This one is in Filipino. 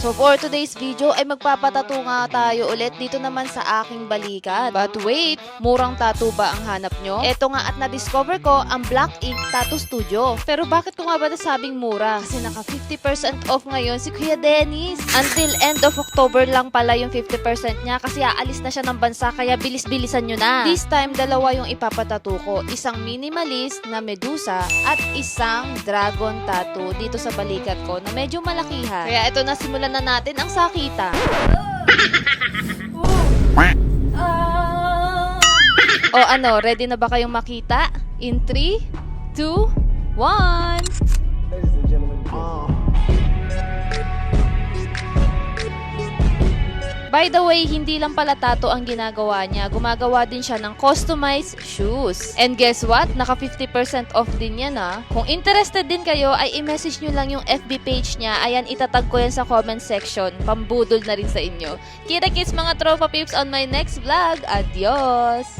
So for today's video ay magpapatato nga tayo ulit dito naman sa aking balikat. But wait, murang tattoo ba ang hanap nyo? Eto nga at na-discover ko ang Black Ink Tattoo Studio. Pero bakit ko nga ba nasabing mura? Kasi naka 50% off ngayon si Kuya Dennis. Until end of October lang pala yung 50% niya kasi aalis na siya ng bansa kaya bilis-bilisan nyo na. This time, dalawa yung ipapatato ko. Isang minimalist na medusa at isang dragon tattoo dito sa balikat ko na medyo malakihan. Kaya ito na, simulan na natin ang sakita. O ano, ready na ba kayong makita? In 3, 2, 1... Ladies and gentlemen, By the way, hindi lang pala tattoo ang ginagawa niya. Gumagawa din siya ng customized shoes. And guess what? Naka 50% off din yan ah. Kung interested din kayo, ay i-message nyo lang yung FB page niya. Ayan, itatag ko yan sa comment section. Pambudol na rin sa inyo. Kita-kits mga tropa peeps on my next vlog. Adios!